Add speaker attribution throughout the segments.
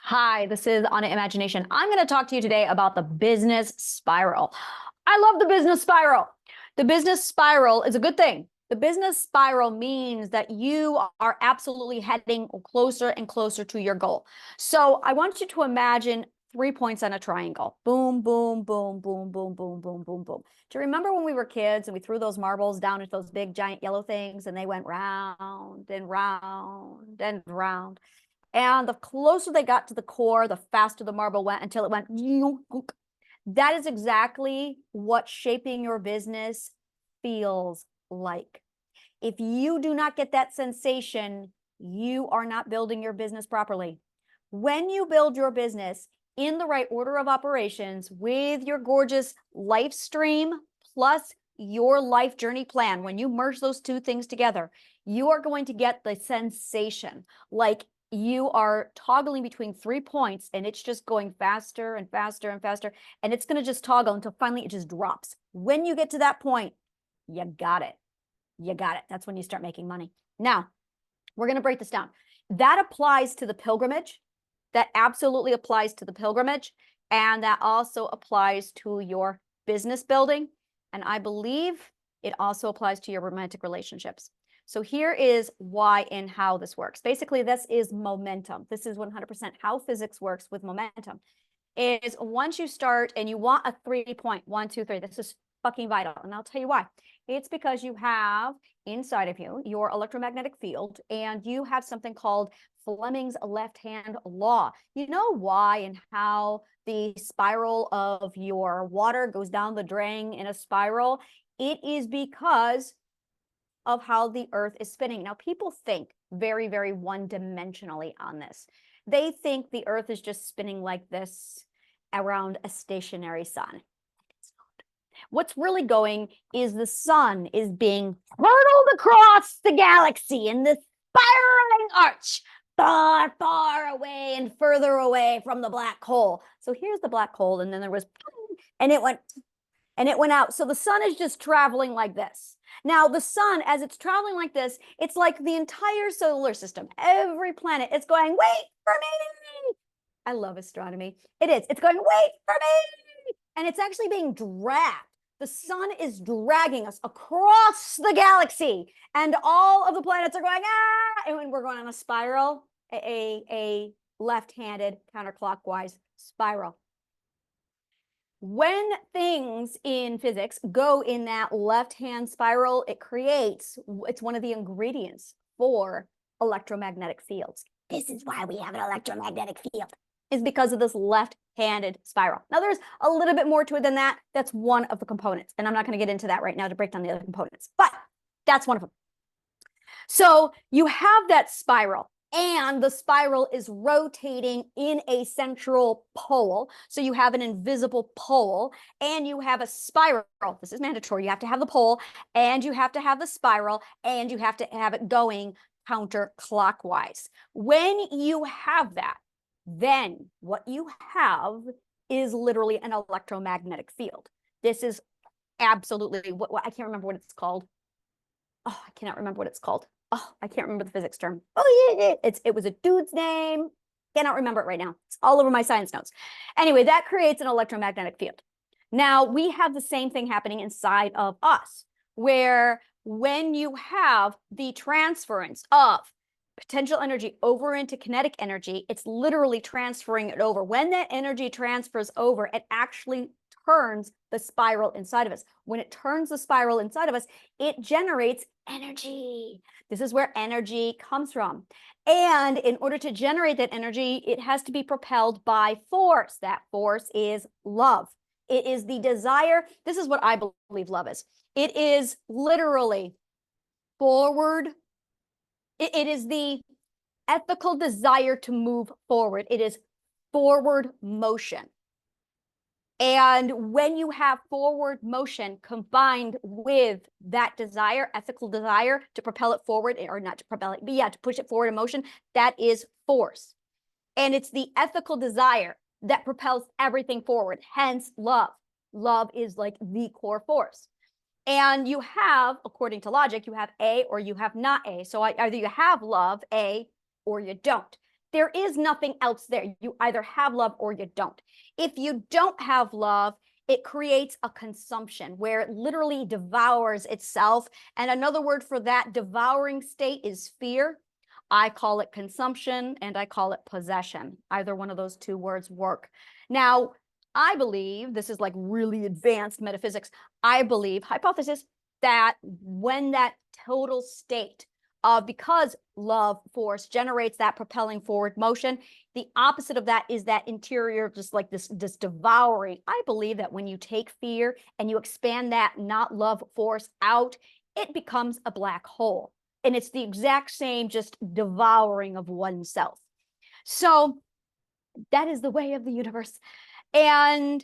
Speaker 1: Hi, this is Anna Imagination. I'm going to talk to you today about the business spiral. I love the business spiral. The business spiral is a good thing. The business spiral means that you are absolutely heading closer and closer to your goal. So I want you to imagine 3 points on a triangle. Boom, boom, boom, boom, boom, boom, boom, boom, boom. Do you remember when we were kids and we threw those marbles down into those big giant yellow things and they went round and round and round? And the closer they got to the core, the faster the marble went until it went. That is exactly what shaping your business feels like. If you do not get that sensation, you are not building your business properly. When you build your business in the right order of operations with your gorgeous life stream plus your life journey plan, when you merge those two things together, you are going to get the sensation like you are toggling between 3 points and it's just going faster and faster and faster. And it's going to just toggle until finally it just drops. When you get to that point, you got it. You got it. That's when you start making money. Now, we're going to break this down. That applies to the pilgrimage. That absolutely applies to the pilgrimage. And that also applies to your business building. And I believe it also applies to your romantic relationships. So here is why and how this works. Basically, this is momentum. This is 100% how physics works with momentum. Is once you start and you want a 3-point, 1, 2, 3, this is fucking vital. And I'll tell you why. It's because you have inside of you your electromagnetic field and you have something called Fleming's left-hand law. You know why and how the spiral of your water goes down the drain in a spiral? It is because of how the earth is spinning. Now, people think very, very one-dimensionally on this. They think the earth is just spinning like this around a stationary sun. It's not. What's really going is the sun is being hurtled across the galaxy in this spiraling arch, far, far away and further away from the black hole. So here's the black hole, and then there was, and it went out. So the sun is just traveling like this. Now, the sun, as it's traveling like this, it's like the entire solar system, every planet, it's going, wait for me. I love astronomy. It is. It's going, wait for me. And it's actually being dragged. The sun is dragging us across the galaxy. And all of the planets are going, ah. And when we're going on a spiral, a left-handed counterclockwise spiral. When things in physics go in that left-hand spiral, it's one of the ingredients for electromagnetic fields. This is why we have an electromagnetic field, is because of this left-handed spiral. Now, there's a little bit more to it than that. That's one of the components. And I'm not going to get into that right now to break down the other components, but that's one of them. So you have that spiral. And the spiral is rotating in a central pole. So you have an invisible pole and you have a spiral. This is mandatory. You have to have the pole and you have to have the spiral and you have to have it going counterclockwise. When you have that, then what you have is literally an electromagnetic field. This is absolutely what I can't remember what it's called. Oh, I cannot remember what it's called. Oh, I can't remember the physics term. Oh, yeah. It was a dude's name. Cannot remember it right now. It's all over my science notes. Anyway, that creates an electromagnetic field. Now, we have the same thing happening inside of us, where when you have the transference of potential energy over into kinetic energy, it's literally transferring it over. When that energy transfers over, it actually turns the spiral inside of us. When it turns the spiral inside of us, it generates energy. This is where energy comes from. And in order to generate that energy, it has to be propelled by force. That force is love. It is the desire. This is what I believe love is. It is literally forward. It is the ethical desire to move forward. It is forward motion. And when you have forward motion combined with that desire, ethical desire to propel it forward, or not to propel it, but yeah, to push it forward in motion, that is force. And it's the ethical desire that propels everything forward, hence love. Love is like the core force. And you have, according to logic, you have A or you have not A. So either you have love, A, or you don't. There is nothing else there. You either have love or you don't. If you don't have love, it creates a consumption where it literally devours itself. And another word for that devouring state is fear. I call it consumption and I call it possession. Either one of those two words work. Now, I believe, this is like really advanced metaphysics, I believe, hypothesis, that when that total state of, because love force generates that propelling forward motion, the opposite of that is that interior, just like this devouring. I believe that when you take fear and you expand that not love force out, it becomes a black hole. And it's the exact same, just devouring of oneself. So that is the way of the universe. And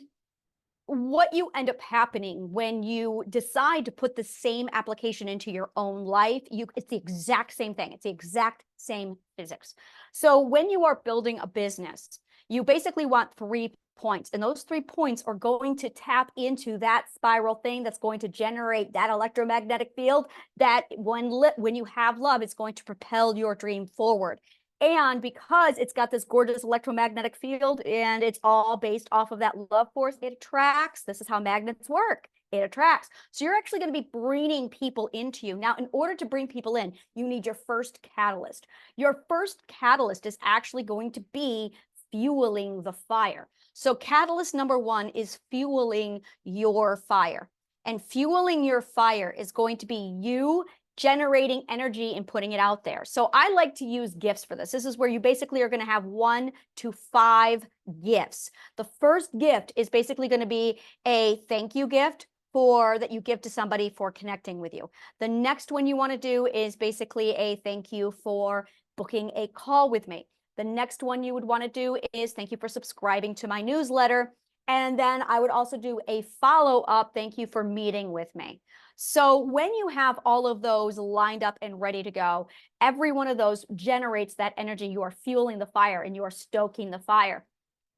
Speaker 1: what you end up happening when you decide to put the same application into your own life, it's the exact same thing. It's the exact same physics. So when you are building a business, you basically want 3 points, and those 3 points are going to tap into that spiral thing that's going to generate that electromagnetic field that when you have love, it's going to propel your dream forward. And because it's got this gorgeous electromagnetic field and it's all based off of that love force, it attracts. This is how magnets work. It attracts. So you're actually going to be bringing people into you. Now, in order to bring people in, you need your first catalyst. Your first catalyst is actually going to be fueling the fire. So catalyst number 1 is fueling your fire. And fueling your fire is going to be you generating energy and putting it out there. So I like to use gifts for this. This is where you basically are going to have 1 to 5 gifts. The first gift is basically going to be a thank you gift that you give to somebody for connecting with you. The next one you want to do is basically a thank you for booking a call with me. The next one you would want to do is thank you for subscribing to my newsletter. And then I would also do a follow-up thank you for meeting with me. So when you have all of those lined up and ready to go, every one of those generates that energy. You are fueling the fire and you are stoking the fire.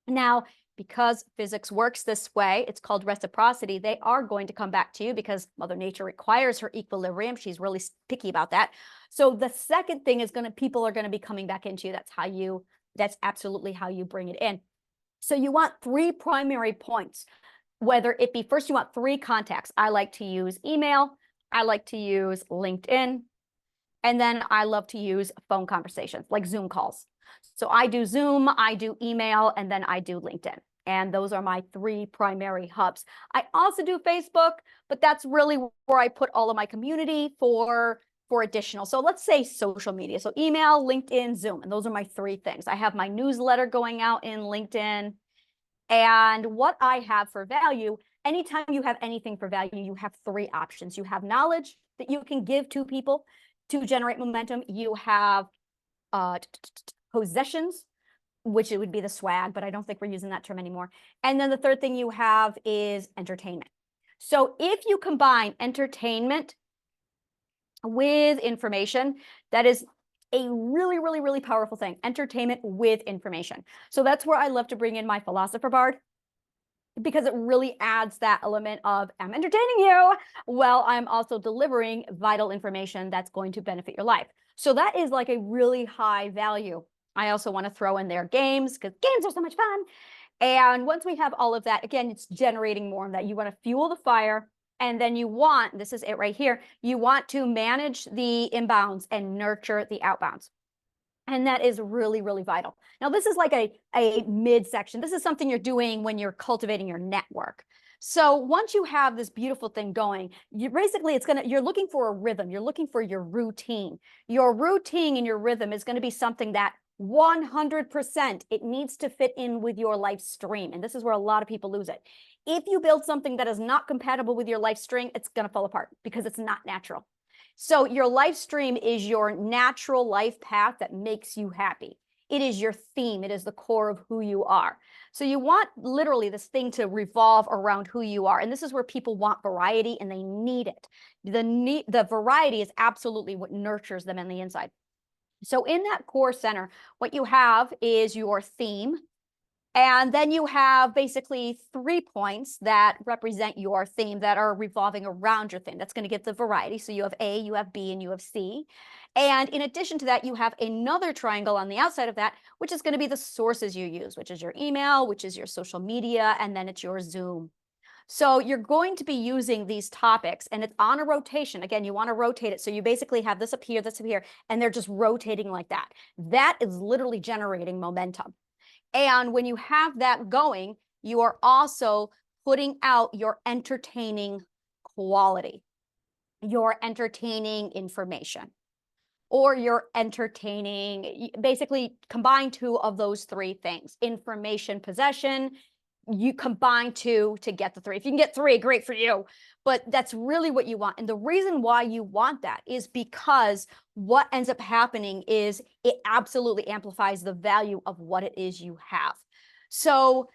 Speaker 1: Now, because physics works this way, it's called reciprocity. They are going to come back to you because Mother Nature requires her equilibrium. She's really picky about that. So the second thing is people are going to be coming back into you. That's absolutely how you bring it in. So you want 3 primary points. Whether it be, first you want 3 contacts. I like to use email, I like to use LinkedIn, and then I love to use phone conversations like Zoom calls. So I do Zoom, I do email, and then I do LinkedIn. And those are my 3 primary hubs. I also do Facebook, but that's really where I put all of my community for additional. So let's say social media. So email, LinkedIn, Zoom, and those are my 3 things. I have my newsletter going out in LinkedIn. And what I have for value, anytime you have anything for value, you have 3 options. You have knowledge that you can give to people to generate momentum. You have possessions, which it would be the swag, but I don't think we're using that term anymore. And then the third thing you have is entertainment. So if you combine entertainment with information, that is a really, really, really powerful thing. Entertainment with information. So that's where I love to bring in my philosopher bard, because it really adds that element of I'm entertaining you while I'm also delivering vital information that's going to benefit your life. So that is like a really high value. I also want to throw in there games, because games are so much fun. And once we have all of that, again, it's generating more of that. You want to fuel the fire. And then you want, this is it right here, you want to manage the inbounds and nurture the outbounds. And that is really, really vital. Now, this is like a midsection. This is something you're doing when you're cultivating your network. So once you have this beautiful thing going, you're looking for a rhythm. You're looking for your routine. Your routine and your rhythm is going to be something that 100%, it needs to fit in with your life stream. And this is where a lot of people lose it. If you build something that is not compatible with your life stream, it's going to fall apart because it's not natural. So your life stream is your natural life path that makes you happy. It is your theme. It is the core of who you are. So you want literally this thing to revolve around who you are. And this is where people want variety and they need it. The variety is absolutely what nurtures them on the inside. So in that core center, what you have is your theme. And then you have basically 3 points that represent your theme that are revolving around your theme. That's going to give the variety. So you have A, you have B, and you have C. And in addition to that, you have another triangle on the outside of that, which is going to be the sources you use, which is your email, which is your social media, and then it's your Zoom. So you're going to be using these topics, and it's on a rotation. Again, you want to rotate it. So you basically have this up here, and they're just rotating like that. That is literally generating momentum. And when you have that going, you are also putting out your entertaining quality, your entertaining information, or your entertaining, basically combine 2 of those 3 things, information, possession. You combine 2 to get the 3. If you can get 3, great for you. But that's really what you want. And the reason why you want that is because what ends up happening is it absolutely amplifies the value of what it is you have. So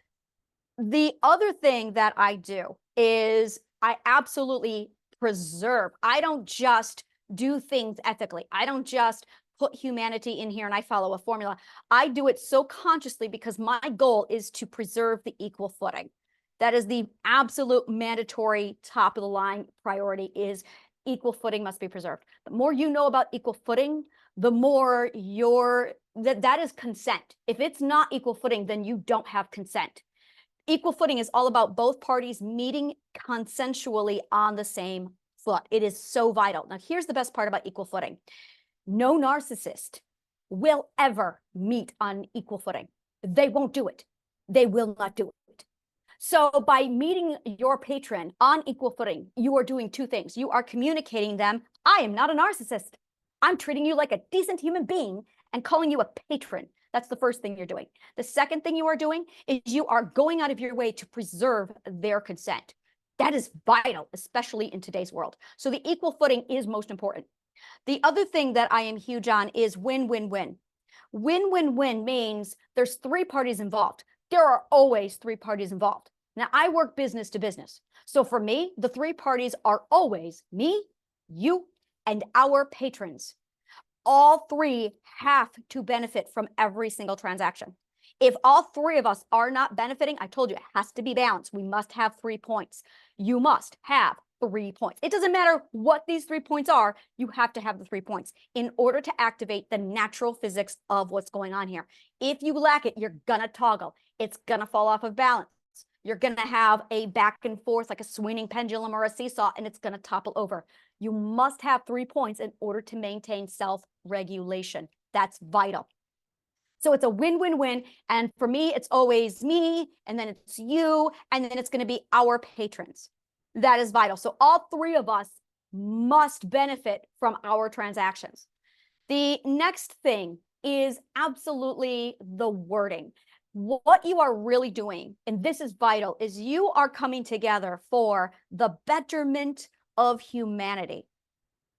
Speaker 1: the other thing that I do is I absolutely preserve. I don't just do things ethically. I don't just put humanity in here and I follow a formula. I do it so consciously because my goal is to preserve the equal footing. That is the absolute mandatory top of the line priority, is equal footing must be preserved. The more you know about equal footing, the more that is consent. If it's not equal footing, then you don't have consent. Equal footing is all about both parties meeting consensually on the same foot. It is so vital. Now, here's the best part about equal footing. No narcissist will ever meet on equal footing. They won't do it. They will not do it. So by meeting your patron on equal footing, you are doing 2 things. You are communicating them, I am not a narcissist. I'm treating you like a decent human being and calling you a patron. That's the first thing you're doing. The second thing you are doing is you are going out of your way to preserve their consent. That is vital, especially in today's world. So the equal footing is most important. The other thing that I am huge on is win-win-win. Win-win-win means there's 3 parties involved. There are always 3 parties involved. Now, I work business to business. So for me, the 3 parties are always me, you, and our patrons. All 3 have to benefit from every single transaction. If all 3 of us are not benefiting, I told you it has to be balanced. We must have 3 points. You must have 3 points. It doesn't matter what these 3 points are, you have to have the 3 points in order to activate the natural physics of what's going on here. If you lack it, you're gonna toggle. It's gonna fall off of balance. You're gonna have a back and forth like a swinging pendulum or a seesaw, and it's gonna topple over. You must have 3 points in order to maintain self-regulation. That's vital. So it's a win-win-win. And for me, it's always me, and then it's you, and then it's going to be our patrons. That is vital. So all 3 of us must benefit from our transactions. The next thing is absolutely the wording. What you are really doing, and this is vital, is you are coming together for the betterment of humanity.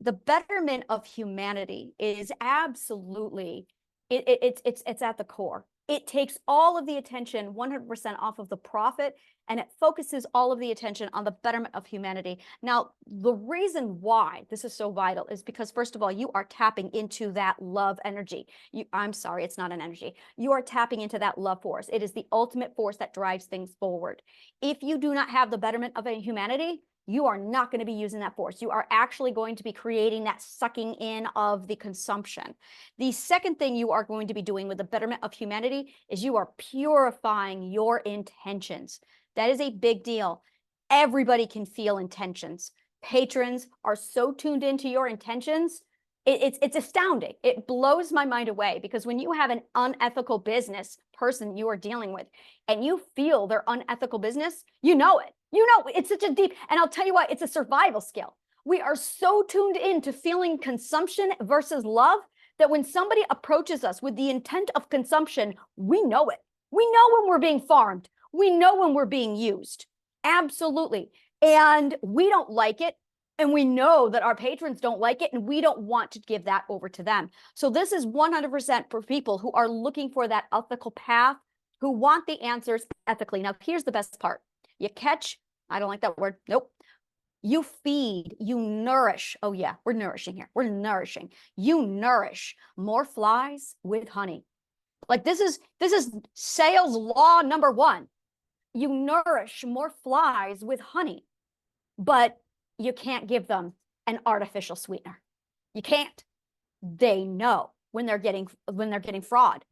Speaker 1: The betterment of humanity is absolutely, it's at the core. It takes all of the attention 100% off of the profit, and it focuses all of the attention on the betterment of humanity. Now, the reason why this is so vital is because, first of all, you are tapping into that love energy. I'm sorry, it's not an energy. You are tapping into that love force. It is the ultimate force that drives things forward. If you do not have the betterment of humanity, you are not going to be using that force. You are actually going to be creating that sucking in of the consumption. The second thing you are going to be doing with the betterment of humanity is you are purifying your intentions. That is a big deal. Everybody can feel intentions. Patrons are so tuned into your intentions. It's astounding. It blows my mind away, because when you have an unethical business person you are dealing with and you feel their unethical business, you know it. You know, it's such a deep, and I'll tell you why, it's a survival skill. We are so tuned in to feeling consumption versus love that when somebody approaches us with the intent of consumption, we know it. We know when we're being farmed. We know when we're being used. Absolutely. And we don't like it. And we know that our patrons don't like it, and we don't want to give that over to them. So this is 100% for people who are looking for that ethical path, who want the answers ethically. Now, here's the best part. You catch, I don't like that word. Nope. You feed, you nourish. Oh yeah, we're nourishing here. We're nourishing. You nourish more flies with honey. Like this is sales law number one. You nourish more flies with honey, but you can't give them an artificial sweetener. You can't. They know when they're getting fraud.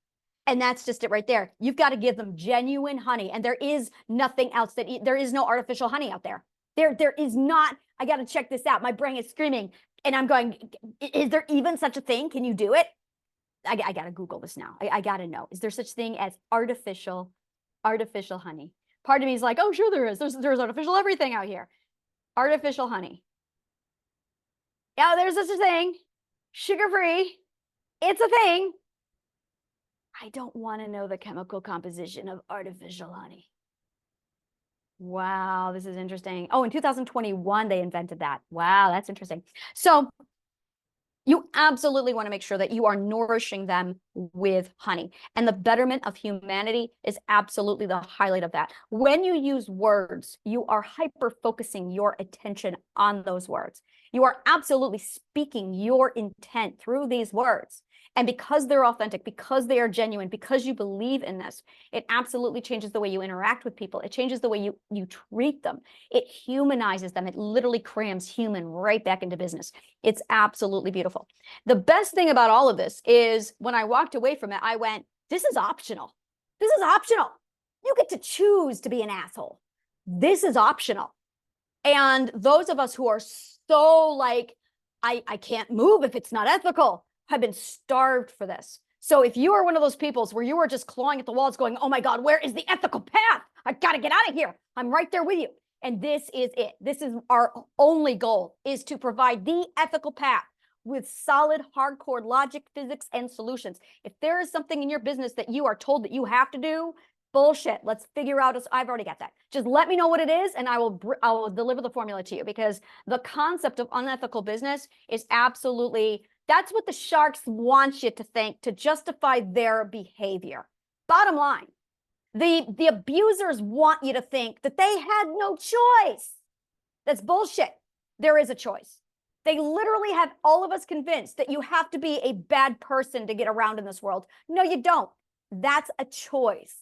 Speaker 1: And that's just it right there. You've got to give them genuine honey. And there is nothing else there is no artificial honey out there. There is not. I got to check this out. My brain is screaming and I'm going, is there even such a thing? Can you do it? I got to Google this now. I got to know. Is there such thing as artificial honey? Part of me is like, oh, sure there is. There's artificial everything out here. Artificial honey. Yeah, there's such a thing. Sugar-free. It's a thing. I don't want to know the chemical composition of artificial honey. Wow, this is interesting. Oh, in 2021, they invented that. Wow, that's interesting. So you absolutely want to make sure that you are nourishing them with honey. And the betterment of humanity is absolutely the highlight of that. When you use words, you are hyper-focusing your attention on those words. You are absolutely speaking your intent through these words. And because they're authentic, because they are genuine, because you believe in this, it absolutely changes the way you interact with people. It changes the way you treat them. It humanizes them. It literally crams human right back into business. It's absolutely beautiful. The best thing about all of this is when I walked away from it, I went, this is optional. This is optional. You get to choose to be an asshole. This is optional. And those of us who are so like, I can't move if it's not ethical, have been starved for this. So if you are one of those peoples where you are just clawing at the walls going, oh my God, where is the ethical path? I got to get out of here. I'm right there with you. And this is it. This is our only goal, is to provide the ethical path with solid, hardcore logic, physics, and solutions. If there is something in your business that you are told that you have to do, bullshit. Let's figure out. I've already got that. Just let me know what it is, and I will deliver the formula to you, because the concept of unethical business is absolutely, that's what the sharks want you to think to justify their behavior. Bottom line, the abusers want you to think that they had no choice. That's bullshit. There is a choice. They literally have all of us convinced that you have to be a bad person to get around in this world. No, you don't. That's a choice.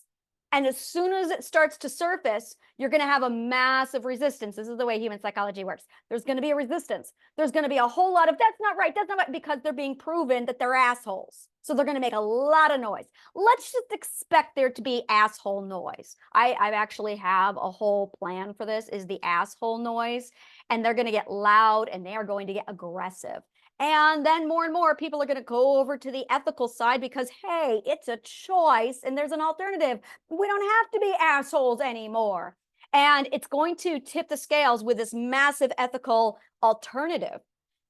Speaker 1: And as soon as it starts to surface, you're going to have a massive resistance. This is the way human psychology works. There's going to be a resistance. There's going to be a whole lot of, that's not right, because they're being proven that they're assholes. So they're going to make a lot of noise. Let's just expect there to be asshole noise. I actually have a whole plan for this, is the asshole noise. And they're going to get loud and they are going to get aggressive. And then more and more people are going to go over to the ethical side because, hey, it's a choice and there's an alternative. We don't have to be assholes anymore. And it's going to tip the scales with this massive ethical alternative.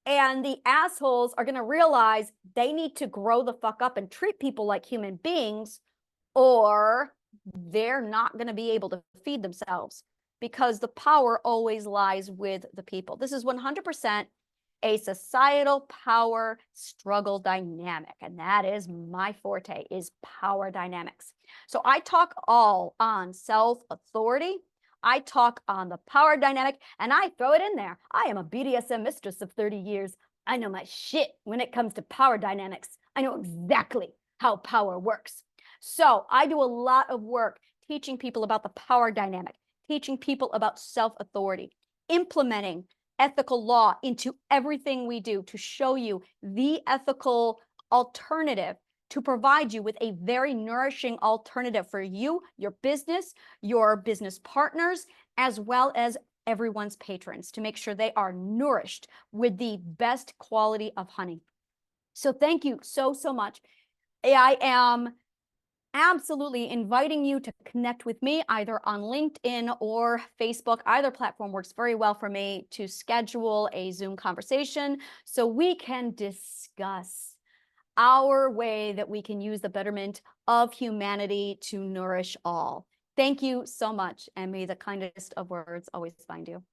Speaker 1: And the assholes are going to realize they need to grow the fuck up and treat people like human beings, or they're not going to be able to feed themselves, because the power always lies with the people. This is 100% a societal power struggle dynamic. And that is my forte, is power dynamics. So I talk all on self-authority. I talk on the power dynamic, and I throw it in there. I am a BDSM mistress of 30 years. I know my shit when it comes to power dynamics. I know exactly how power works. So I do a lot of work teaching people about the power dynamic, teaching people about self-authority, implementing ethical law into everything we do to show you the ethical alternative, to provide you with a very nourishing alternative for you, your business partners, as well as everyone's patrons, to make sure they are nourished with the best quality of honey. So thank you so much. I am absolutely inviting you to connect with me either on LinkedIn or Facebook. Either platform works very well for me, to schedule a Zoom conversation so we can discuss our way that we can use the betterment of humanity to nourish all. Thank you so much, and may the kindest of words always find you.